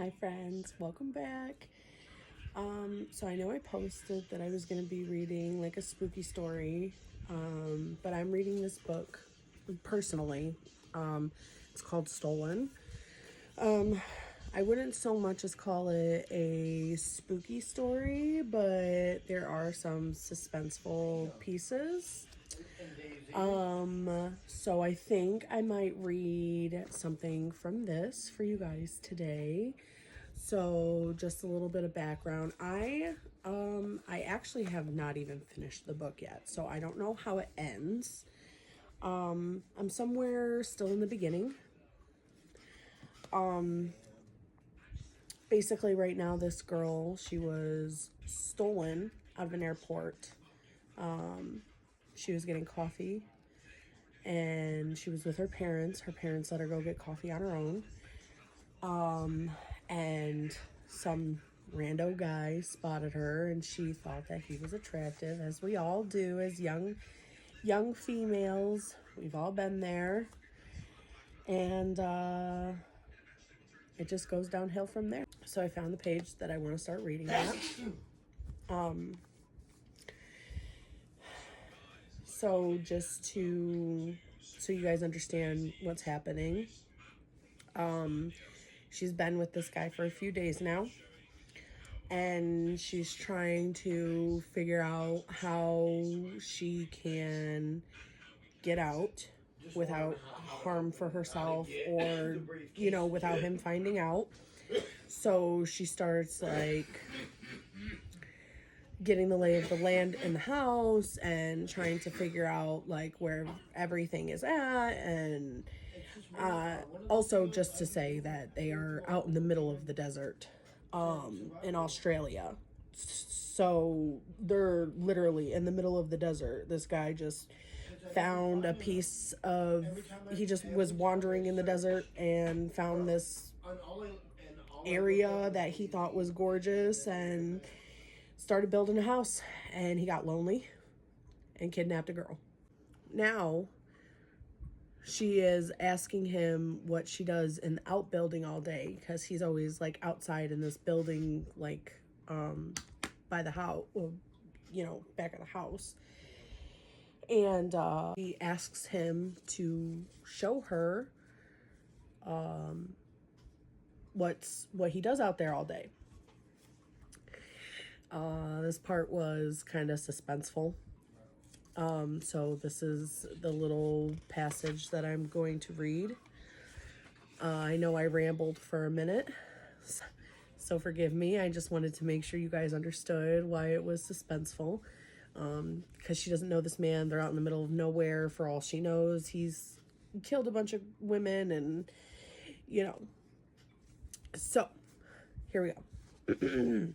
Hi friends, welcome back. So I know I posted that I was going to be reading like a spooky story, but I'm reading this book personally. It's called Stolen. I wouldn't so much as call it a spooky story, but there are some suspenseful pieces. So I think I might read something from this for you guys today. So just a little bit of background. I actually have not even finished the book yet, so I don't know how it ends. I'm somewhere still in the beginning. Basically right now this girl, she was stolen out of an airport. She was getting coffee and she was with her parents. Her parents let her go get coffee on her own. And some rando guy spotted her and she thought that he was attractive, as we all do as young females. We've all been there. And it just goes downhill from there. So I found the page that I want to start reading at. So just so you guys understand what's happening. She's been with this guy for a few days now, and she's trying to figure out how she can get out without harm for herself, or without him finding out. So she starts like getting the lay of the land in the house and trying to figure out like where everything is at. And also just to say that they are out in the middle of the desert in Australia. So they're literally in the middle of the desert. This guy just found a piece of, he just was wandering in the desert and found this area that he thought was gorgeous and started building a house. And he got lonely and kidnapped a girl. Now she is asking him what she does in the outbuilding all day, because he's always like outside in this building, like by the house, back of the house. And he asks him to show her what he does out there all day. This part was kind of suspenseful. So this is the little passage that I'm going to read. I know I rambled for a minute, so forgive me. I just wanted to make sure you guys understood why it was suspenseful. Because she doesn't know this man. They're out in the middle of nowhere. For all she knows, he's killed a bunch of women and, So, here we go.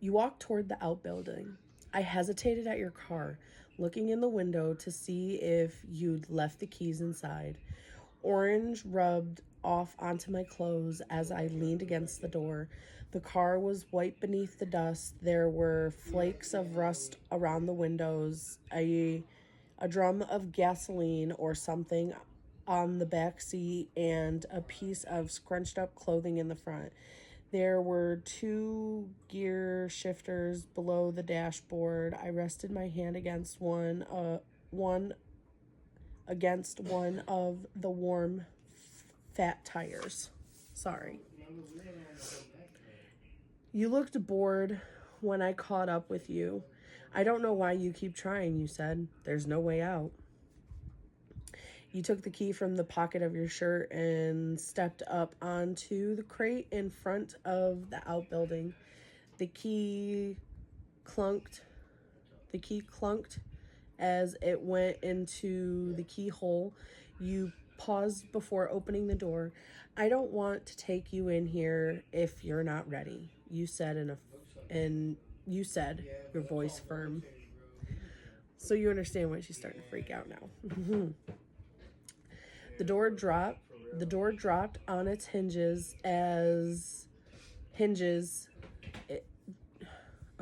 You walked toward the outbuilding. I hesitated at your car, looking in the window to see if you'd left the keys inside. Orange rubbed off onto my clothes as I leaned against the door. The car was white beneath the dust. There were flakes of rust around the windows, a drum of gasoline or something on the back seat, and a piece of scrunched up clothing in the front. There were two gear shifters below the dashboard. I rested my hand against one against one of the warm, fat tires. Sorry. You looked bored when I caught up with you. I don't know why you keep trying, you said. There's no way out. You took the key from the pocket of your shirt and stepped up onto the crate in front of the outbuilding. The key clunked as it went into the keyhole. You paused before opening the door. I don't want to take you in here if you're not ready, you said you said, your voice firm. So you understand why she's starting to freak out now. The door dropped on its hinges. Okay,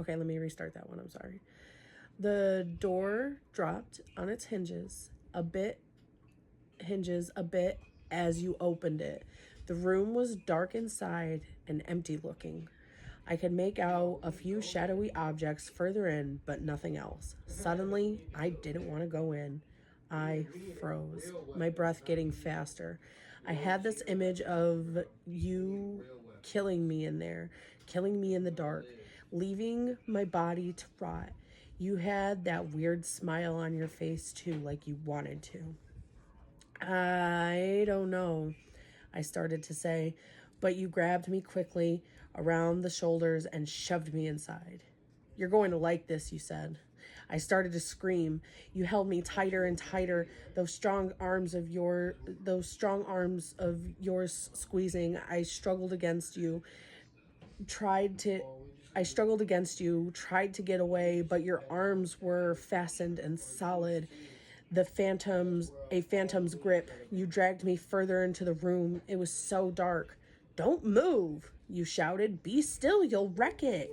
let me restart that one. I'm sorry. The door dropped on its hinges a bit as you opened it. The room was dark inside and empty looking. I could make out a few shadowy objects further in, but nothing else. Suddenly, I didn't want to go in. I froze, my breath getting faster. I had this image of you killing me in there, killing me in the dark, leaving my body to rot. You had that weird smile on your face too, like you wanted to. I don't know, I started to say, but you grabbed me quickly around the shoulders and shoved me inside. You're going to like this, you said. I started to scream. You held me tighter and tighter, those strong arms of yours squeezing. I struggled against you, tried to get away, but your arms were fastened and solid. A phantom's grip. You dragged me further into the room. It was so dark. Don't move, you shouted. Be still, you'll wreck it.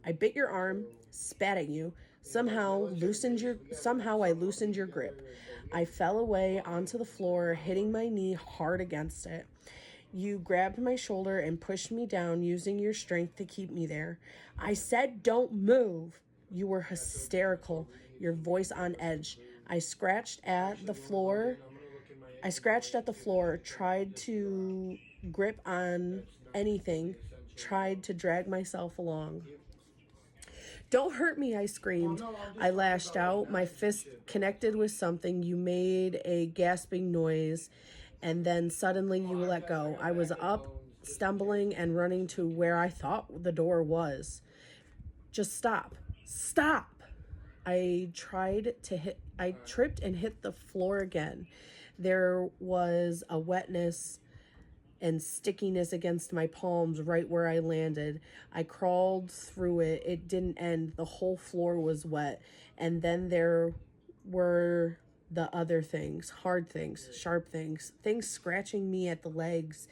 I bit your arm, spat at you. Somehow I loosened your grip. I fell away onto the floor, hitting my knee hard against it. You grabbed my shoulder and pushed me down, using your strength to keep me there. I said, don't move. You were hysterical, your voice on edge. I scratched at the floor, tried to grip on anything, tried to drag myself along. Don't hurt me, I screamed. I lashed out, my fist connected with something. You made a gasping noise, and then suddenly you let go. I was up, stumbling and running to where I thought the door was. Just stop. Stop. I tripped and hit the floor again. There was a wetness and stickiness against my palms right where I landed. I crawled through it. It didn't end. The whole floor was wet. And then there were the other things, hard things, sharp things scratching me at the legs.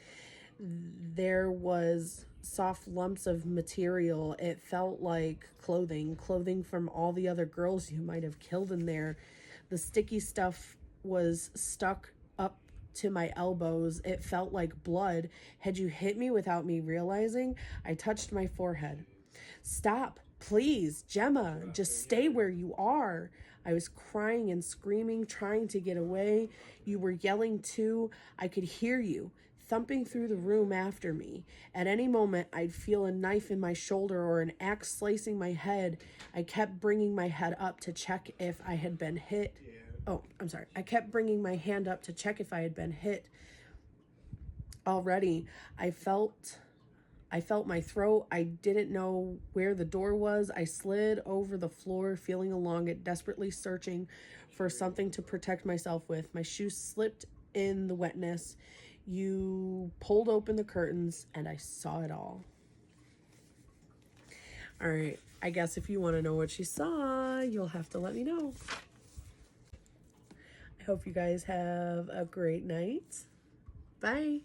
There was soft lumps of material. It felt like clothing from all the other girls you might have killed in there. The sticky stuff was stuck up to my elbows. It felt like blood. Had you hit me without me realizing? I touched my forehead. Stop, please, Gemma, just stay where you are. I was crying and screaming, trying to get away. You were yelling too. I could hear you thumping through the room after me. At any moment, I'd feel a knife in my shoulder or an axe slicing my head. I kept bringing my head up to check if I had been hit. I kept bringing my hand up to check if I had been hit. Already, I felt my throat. I didn't know where the door was. I slid over the floor, feeling along it, desperately searching for something to protect myself with. My shoes slipped in the wetness. You pulled open the curtains, and I saw it all. All right, I guess if you want to know what she saw, you'll have to let me know. I hope you guys have a great night. Bye.